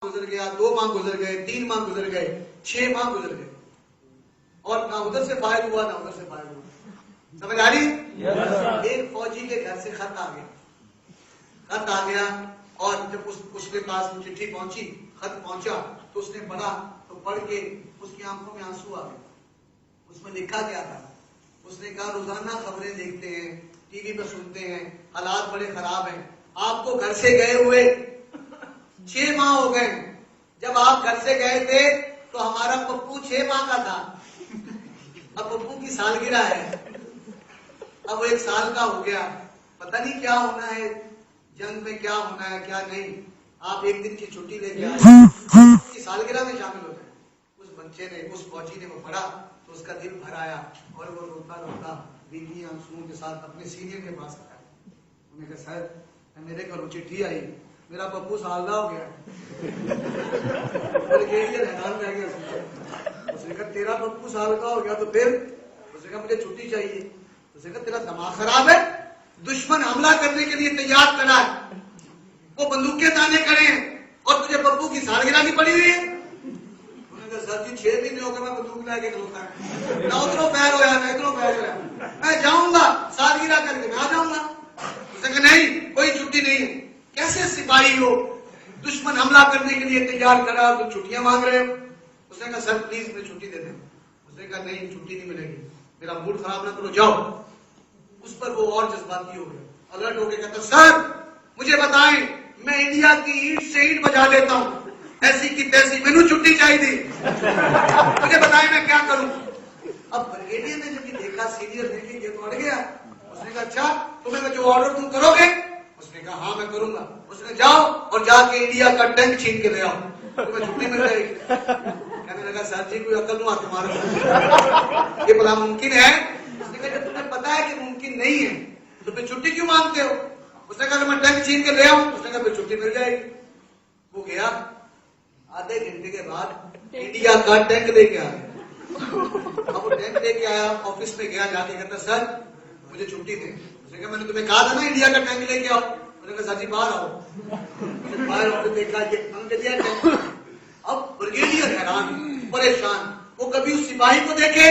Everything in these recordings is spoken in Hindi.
गुजर गया, 2 माह गुजर गए, 3 माह गुजर गए, 6 माह गुजर गए और ना उधर से फायर हुआ ना उधर से फायर हुआ। समझ आ रही? एक फौजी के घर से खत आ गया और जब उसके पास चिट्ठी पहुंची, खत पहुंचा तो उसने पढ़ा, तो पढ़ के उसकी आंखों में आंसू आ गए। उसमें लिखा क्या था? उसने कहा रोजाना खबरें देखते हैं, टीवी पर सुनते हैं, हालात बड़े खराब हैं। आपको घर से गए हुए 6 माह हो गए। जब आप घर से गए थे तो हमारा पप्पू 6 माह का था। अब पप्पू की सालगिरह है, अब वो 1 साल का हो गया। पता नहीं क्या होना है, जंग में क्या होना है क्या नहीं। आप 1 दिन की छुट्टी लेके आए की सालगिरह में शामिल हो गए। उस बच्चे ने, उस फौजी ने वो पढ़ा तो उसका दिल भर आया और वो रोता रोता भीगी आंसुओं के साथ अपने सीनियर के पास आया। उन्होंने कहा सर मेरे घर चिट्ठी आई, मेरा पप्पू सालदा हो गया। हैरान रह गया। उसने कहा तेरा पप्पू साल का हो गया तो फिर? उसने कहा मुझे छुट्टी चाहिए। उसने कहा तेरा दिमाग खराब है, दुश्मन हमला करने के लिए तैयार करा है, वो बंदूकें ताने करे और तुझे पप्पू की सालगिरह नहीं पड़ी हुई है। उन्होंने कहा सर जी 6 महीने हो गए मैं बंदूक लेके खलोता है, ना उधरों पैर होया ना इधरों पैर होया, मैं जाऊंगा सालगिरह करके मैं आ जाऊंगा। उसने कहा नहीं कोई छुट्टी नहीं है। कैसे सिपाही हो, दुश्मन हमला करने के लिए तैयार करा तो छुट्टियां मांग रहे हो? उसने कहा सर प्लीज मुझे छुट्टी दे दें। उसने कहा नहीं छुट्टी नहीं मिलेगी, मेरा मूड खराब ना करो, जाओ। उस पर वो और जज्बाती हो गया, अलर्ट हो गया, कहता सर मुझे बताएं, मैं इंडिया की ईंट से ईंट बजा देता हूं, ऐसी की तैसी, मैंने छुट्टी चाहिए, मुझे बताएं मैं क्या करूं। अब ब्रिगेडियर ने जब ये देखा, सीनियर देखे ये तो अड़ गया। उसने कहा अच्छा तुम्हें जो ऑर्डर तुम करोगे? उसने कहा हाँ मैं करूंगा। उसने जाओ और जाके इंडिया का टैंक छीन के ले आओ, तुम्हें छुट्टी मिल जाएगी। कहने लगा सर जी कोई अकल में तुम्हारा, ये भला मुमकिन है? उसने कहा तुम्हें पता है कि मुमकिन नहीं है तो फिर छुट्टी क्यों मांगते हो? उसने कहा मैं टैंक छीन के ले आऊं। उसने कहा फिर छुट्टी मिल जाएगी। वो गया, आधे घंटे के बाद इंडिया का टैंक लेके आ गया। अब वो टैंक लेके आया, ऑफिस में गया, जाके कहता सर मुझे छुट्टी दे। उसने कहा मैंने तुम्हें कहा था ना इंडिया का टैंक लेके आओ। उसने कहा सर जी बाहर आओ। बाहर आके देखा ये टैंक। अब ब्रिगेडियर हैरान परेशान, वो कभी उस सिपाही को देखे,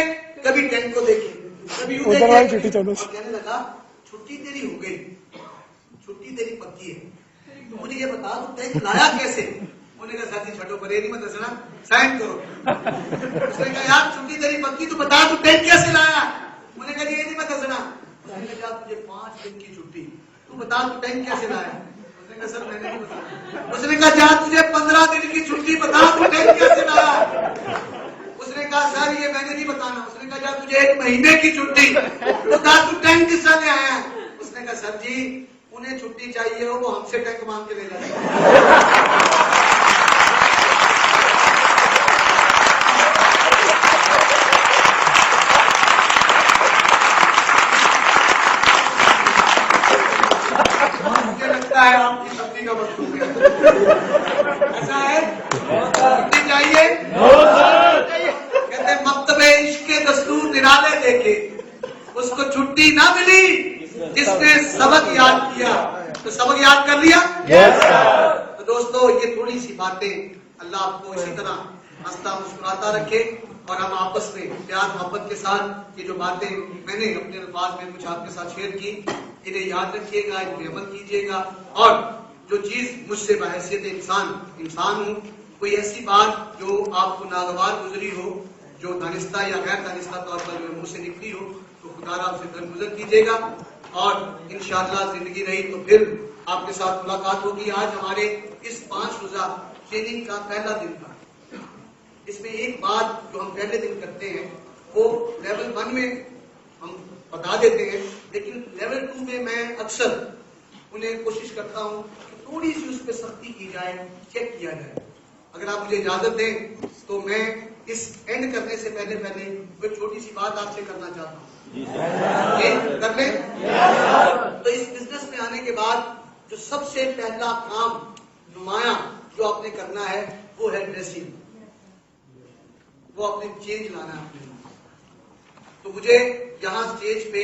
कभी टैंक को देखे, कभी वो देखे, कहने लगा छुट्टी तेरी हो गई, छुट्टी तेरी पक्की है, तो मुझे ये बता तू टैंक लाया कैसे? उन्होंने कहा सर जी छठो परेरी मत दसना, साइन करो। उसने कहा यार छुट्टी तेरी पक्की, तू बता तू टैंक कैसे लाया? उन्होंने कहा ये नहीं मत दसना। उसने कहा तुझे 5 दिन की छुट्टी, तू बता तू टैंक कैसे लाया? उसने कहा सर मैंने नहीं बताया। उसने कहा जा तुझे 15 दिन की छुट्टी, बता तू टैंक कैसे लाया? उसने कहा सर ये मैंने नहीं बताना। उसने कहा जा तुझे 1 महीने की छुट्टी, बता तू टैंक किस तरह ले आया? उसने कहा सर जी उन्हें छुट्टी चाहिए हो वो हमसे टैंक मांग के ले जाए। है आपकी शक्ति का मंसूब है, ऐसा है? छुट्टी चाहिए? कहते मक्तबे इश्क के दस्तूर निराले देखे, उसको छुट्टी ना मिली जिसने सबक याद किया। तो सबक याद कर लिया? तो दोस्तों ये थोड़ी सी बातें, अल्लाह आपको इसी तरह हंसता मुस्कुराता रखे और हम आपस में प्यार मोहब्बत के साथ ये जो बातें मैंने अपने अल्फाज में कुछ आपके साथ शेयर की, इन्हें याद रखिएगा, इन पर अमल कीजिएगा। और जो चीज मुझसे बहैसियत इंसान हूँ, कोई ऐसी बात जो आपको नागवार गुजरी हो, जो दानिस्ता या गैर दानिस्ता तौर पर मुंह से निकली हो, तो खुदा आपसे दरगुजर कीजिएगा। और इंशाअल्लाह जिंदगी रही तो फिर आपके साथ मुलाकात होगी। आज हमारे इस 5 रोजा ट्रेनिंग का पहला दिन था। इसमें एक बात जो हम पहले दिन करते हैं वो लेवल 1 में हम बता देते हैं, लेकिन लेवल 2 में मैं अक्सर उन्हें कोशिश करता हूं कि थोड़ी सी उस पर सख्ती की जाए, चेक किया जाए। अगर आप मुझे इजाजत दें तो मैं इस एंड करने से पहले कोई छोटी सी बात आपसे करना चाहता हूँ। कर लें? तो इस बिजनेस में आने के बाद जो सबसे पहला काम नुमाया जो आपने करना है वो है ड्रेसिंग, वो अपने चेंज लाना है अपने। तो मुझे यहाँ स्टेज पे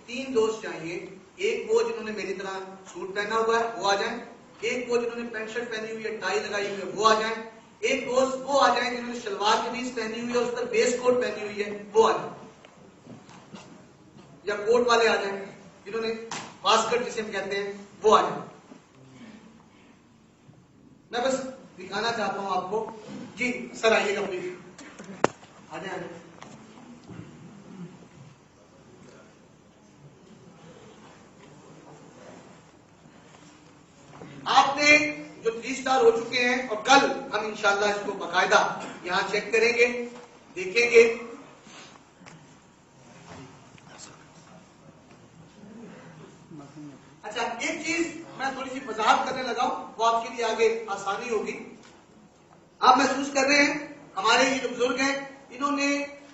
3 दोस्त चाहिए। एक वो जिन्होंने मेरी तरह सूट पहना हुआ है वो आ जाए, एक वो जिन्होंने पैंट शर्ट पहनी हुई है, टाई लगाई हुई है, वो आ जाए। एक दोस्त वो आ जाए जिन्होंने शलवार कमीज पहनी हुई है, उस पर बेस कोट पहनी हुई है, वो आ जाए। या कोट वाले आ जाए जिन्होंने वास्कट जिसे हम कहते हैं, वो आ जाए। मैं बस दिखाना चाहता हूं आपको। जी सर आइएगा प्लीज, आ जाए। आपने जो 3 स्टार हो चुके हैं, और कल हम इंशाल्लाह इसको बाकायदा यहां चेक करेंगे, देखेंगे। अच्छा, एक चीज मैं थोड़ी सी वजाहत करने लगा हूं, वो आपके लिए आगे आसानी होगी। आप महसूस कर रहे हैं हमारे ये जो बुजुर्ग हैं, इन्होंने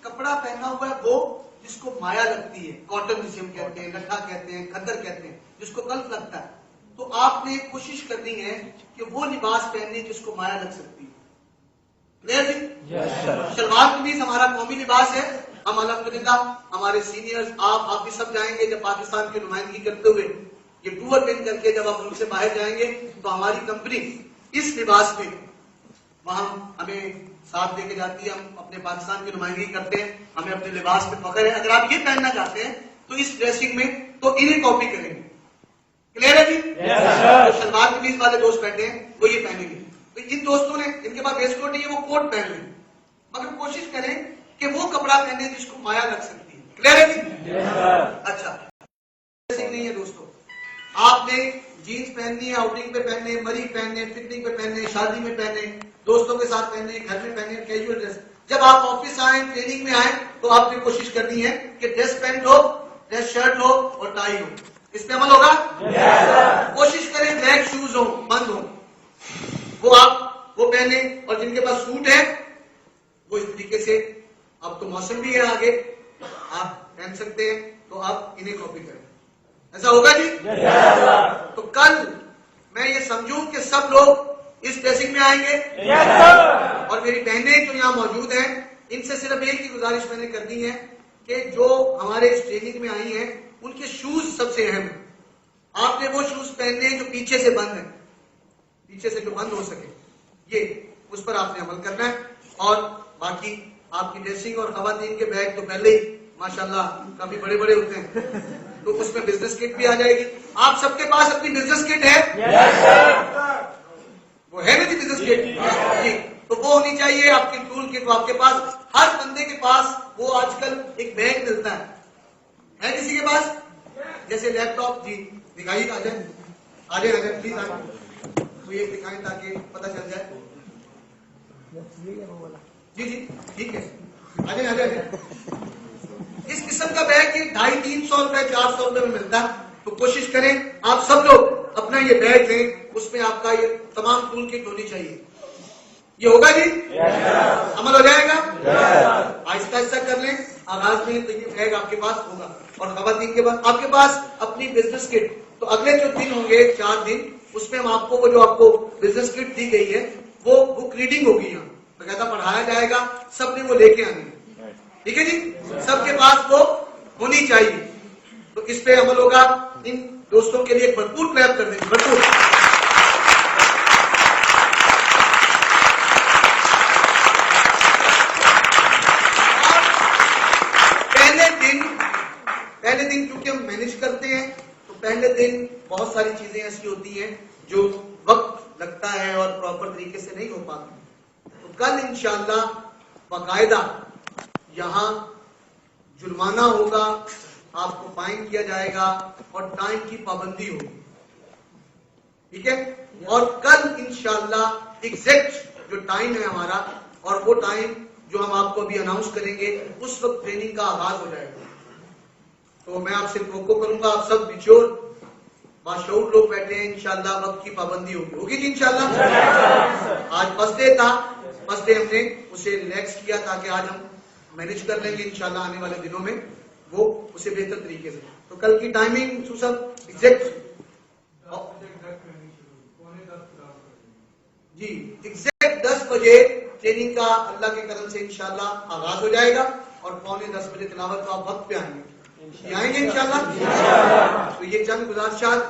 कपड़ा पहना हुआ है वो जिसको माया लगती है, कॉटन जिसे हम कहते हैं, लट्ठा कहते हैं, खद्दर कहते हैं, जिसको कल्फ लगता है। तो आपने कोशिश करनी है कि वो लिबास पहनने जिसको माया लग सकती है। क्लियर जी? शलवार कमीज हमारा कौमी लिबास है। हम अल्हम्दुलिल्लाह हमारे सीनियर्स, आप भी सब जाएंगे जब पाकिस्तान की नुमाइंदगी करते हुए ये टूर विन करके जब आप मुल्क से बाहर जाएंगे, तो हमारी कंपनी इस लिबास में वहां हमें साथ लेके जाती है। हम अपने पाकिस्तान की नुमाइंदगी करते हैं, हमें अपने लिबास पे फख्र है। अगर आप ये पहनना चाहते हैं तो इस ड्रेसिंग में तो इन्हें कॉपी करेंगे। क्लियर है जी? तो सलवार कमीज वाले दोस्त बैठे हैं वो ये पहनेंगे। तो जिन दोस्तों ने इनके पास वेस्ट कोट नहीं है वो कोट पहन लें, मगर कोशिश करें कि वो कपड़ा पहने जिसको माया लग सकती है। क्लियर है जी? अच्छा, नहीं है दोस्तों, आपने जीन्स पहननी है, आउटिंग पे पहनने, मरी पहनने, पिकनिक पे पहनने, शादी में पहनने, दोस्तों के साथ पहनने, घर में पहनने, कैजुअल ड्रेस। जब आप ऑफिस आए, ट्रेनिंग में आए, तो आपने कोशिश करनी है कि ड्रेस पैंट हो, ड्रेस शर्ट हो और टाई हो। इस पे अमल होगा? कोशिश करें ब्लैक शूज हो, बंद हो, वो आप वो पहने। और जिनके पास सूट है वो इस तरीके से, अब तो मौसम भी है आगे, आप पहन सकते हैं, तो आप इन्हें कॉपी करें। ऐसा होगा जी? तो कल मैं ये समझूं कि सब लोग इस ड्रेसिंग में आएंगे। और मेरी बहनें जो यहाँ मौजूद हैं, इनसे सिर्फ एक ही गुजारिश मैंने करनी है कि जो हमारे इस ट्रेनिंग में आई हैं उनके शूज सबसे अहम है। आपने वो शूज पहनने हैं जो पीछे से बंद है, पीछे से जो बंद हो सके, ये उस पर आपने अमल करना है। और बाकी आपकी ड्रेसिंग और खवातीन के बैग तो पहले ही माशाल्लाह काफी बड़े बड़े होते हैं, तो उसमें बिजनेस किट भी आ जाएगी। आप सबके पास अपनी बिजनेस किट है? वो है ना जी बिजनेस किट जी, तो वो होनी चाहिए आपकी टूल किट। आपके पास हर बंदे के पास वो आजकल एक बैग मिलता है किसी के पास? जैसे लैपटॉप जी, दिखाइए, आ जाए प्लीज, तो ये दिखाएं ताकि पता चल जाए। जी जी ठीक है, आ जाए। इस किस्म का बैग 250-300 रुपए, 400 रुपए में मिलता है। तो कोशिश करें आप सब लोग अपना ये बैग लें, उसमें आपका ये तमाम टूल किट होनी चाहिए। ये होगा जी? अमल हो जाएगा? आहिस्ता आहिस्ता कर लें आगाज में, तो ये बैग आपके पास होगा। और खवातीन के पास, आपके पास अपनी बिजनेस किट, तो अगले जो दिन होंगे 4 दिन, उसमें हम आपको वो जो आपको बिजनेस किट दी गई है वो बुक रीडिंग होगी, यहाँ बकायदा पढ़ाया जाएगा, सबने वो लेके आनी है। ठीक है जी? सबके पास वो होनी चाहिए। तो इस पे अमल होगा। इन दोस्तों के लिए भरपूर क्लैप कर देंगे, भरपूर। पहले दिन क्योंकि हम मैनेज करते हैं, तो पहले दिन बहुत सारी चीजें ऐसी होती हैं जो वक्त लगता है और प्रॉपर तरीके से नहीं हो पाती। तो कल इंशाअल्लाह बाकायदा यहाँ जुर्माना होगा, आपको फाइन किया जाएगा और टाइम की पाबंदी होगी। ठीक है? और कल इंशाअल्लाह एग्जैक्ट जो टाइम है हमारा, और वो टाइम जो हम आपको अभी अनाउंस करेंगे, उस वक्त ट्रेनिंग का आगाज हो जाएगा। तो मैं आपसे तवक्को करूंगा, आप सब बिचौर बाशऊर लोग बैठे हैं, इंशाअल्लाह वक्त की पाबंदी होगी जी इंशाअल्लाह। आज फर्स्ट डे था, फर्स्ट डे हमने उसे रिलैक्स किया ताकि आज हम मैनेज कर लेंगे इंशाअल्लाह आने वाले दिनों में वो उसे बेहतर तरीके से। तो कल की टाइमिंग सब एग्जैक्ट जी, एग्जैक्ट 10 बजे ट्रेनिंग का अल्लाह के करम से इंशाअल्लाह आगाज हो जाएगा, और 9:45 बजे तिलावत तो आप वक्त पे आएंगे इंशाअल्लाह। तो ये चंद गुजारिशात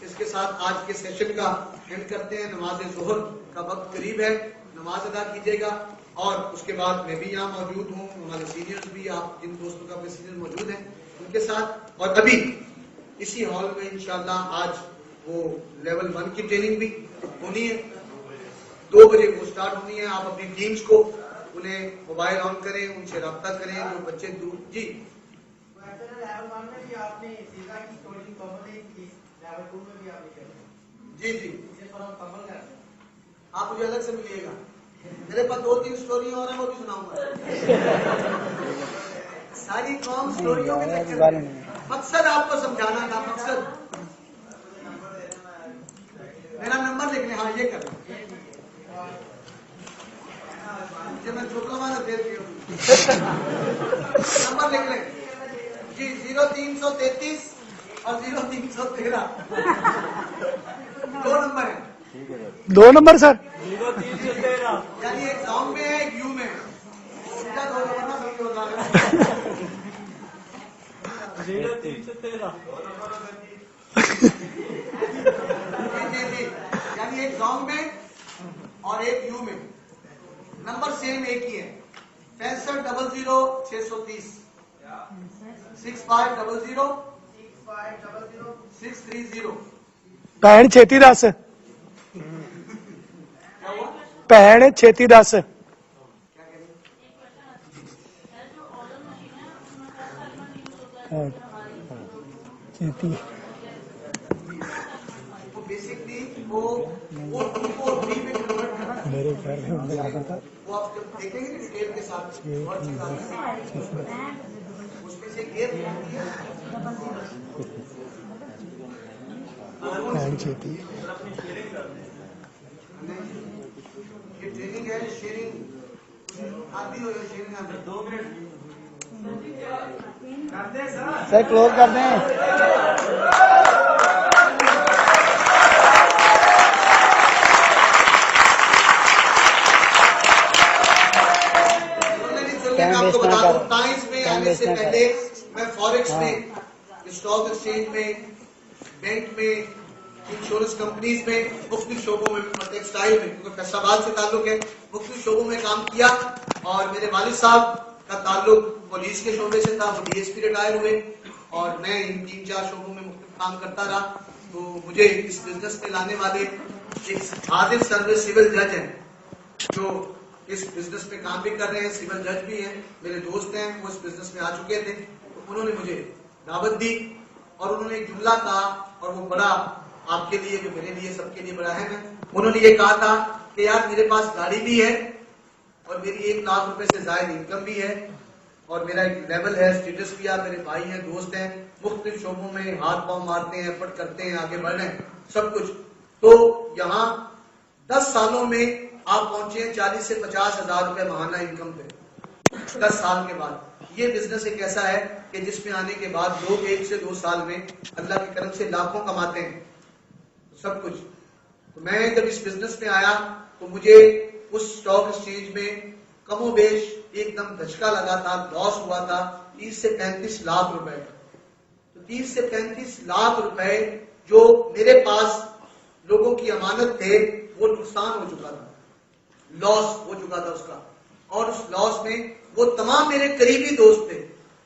के इसके साथ आज के सेशन का एंड करते हैं। नमाज ज़ोहर का वक्त करीब है, नमाज अदा कीजिएगा और उसके बाद मैं भी यहाँ मौजूद हूँ, हमारे सीनियर्स भी, आप जिन दोस्तों का अपने सीनियर मौजूद हैं उनके साथ। और अभी इसी हॉल में इंशाल्लाह आज वो लेवल 1 की ट्रेनिंग भी होनी है, 2 बजे वो स्टार्ट होनी है। आप अपनी टीम्स को उन्हें मोबाइल ऑन करें, उनसे रब्ता करें। जो बच्चे दूर जी जी जी आप मुझे अलग से मिलिएगा, मेरे पास 2-3 स्टोरी और है, वो भी सुनाऊंगा। सारी कौम स्टोरियों के चक्कर में, मकसद आपको समझाना था, मकसद। मेरा नंबर लिख लें, हाँ ये कर मैं छोटा वाला दे नंबर लिख लें जी, 0333 और 0313 2 नंबर है। 2 नंबर सर, 0313 यानी एक सॉन्ग में है, एक यू में है। 0313 जी, यानी एक सॉन्ग में और एक यू में। नंबर सेम एक ही है, 6500 630 6500 630। ਭੈਣ ਛੇਤੀ ਦੱਸ, क्या हुआ? ਭੈਣ ਛੇਤੀ ਦੱਸ। क्या कह ਛੇਤੀ वो बेसिकली वो टू को 3 में कन्वर्ट करना है। ਮੇਰੇ ਘਰ में ਹੁੰਦਾ था। वो आप जब देखेंगे ना डिटेल के साथ और चीज आती है, उसमें से गेयर होती है। ਭੈਣ ਛੇਤੀ ये ट्रेनिंग है, शेयरिंग आप भी हो, शेयरिंग आप 2 मिनट करते हैं सर क्लोज कर दें। मैं आपको बता दूं, टाइम्स में आने से पहले मैं फॉरेक्स में, स्टॉक एक्सचेंज में, बैंक में, इंश्योरेंस कंपनीज में, मुख्तलिफ शोबों में, टेक्सटाइल में, क्योंकि फैसलाबाद से ताल्लुक है, मुख्तलिफ शोबों में काम किया। और मेरे वालिद साहब का ताल्लुक पुलिस के शोबे से था, वो DSP रिटायर हुए और मैं इन 3-4 शोबों में मुख्तलिफ काम करता रहा। तो मुझे इस बिजनेस में लाने वाले एक हाजिर सर्विस सिविल जज हैं जो इस बिजनेस में काम भी कर रहे हैं, सिविल जज भी हैं, मेरे दोस्त हैं, वो इस बिजनेस में आ चुके थे। तो उन्होंने मुझे दावत दी और उन्होंने एक जुमला कहा, और वो बड़ा आपके लिए भी, मेरे लिए, सबके लिए बड़ा है। उन्होंने ये कहा था कि यार मेरे पास गाड़ी भी है और मेरी 1 लाख रुपए से ज्यादा इनकम भी है और मेरा एक लेवल है, स्टेटस भी है, मेरे भाई हैं, दोस्त हैं, मुख्तलिफ शोबों में हाथ पांव मारते हैं, एफर्ट करते हैं, आगे बढ़ रहे हैं, सब कुछ। तो यहाँ 10 सालों में आप पहुंचे 40 से 50 हजार रुपए महाना इनकम पे 10 साल के बाद। ये बिजनेस एक ऐसा है कि जिसमें आने के बाद लोग 1 से 2 साल में अल्लाह के करम से लाखों कमाते हैं, सब कुछ। तो मैं जब इस बिजनेस में आया तो मुझे उस स्टॉक एक्सचेंज में कमोबेश एकदम धचका लगा था, लॉस हुआ था 30 से 35 लाख रुपए। तो 30 से 35 लाख रुपए जो मेरे पास लोगों की अमानत थे, वो नुकसान हो चुका था, लॉस हो चुका था उसका। और उस लॉस में वो तमाम मेरे करीबी दोस्त थे,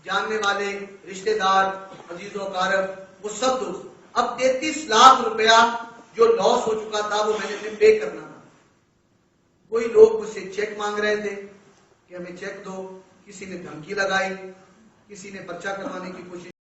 जानने वाले, रिश्तेदार, अजीजों कारब, वो सब दोस्त। अब 33 लाख रुपया जो लॉस हो चुका था वो मैंने पे करना था। कोई लोग मुझसे चेक मांग रहे थे कि हमें चेक दो, किसी ने धमकी लगाई, किसी ने पर्चा करवाने की कोशिश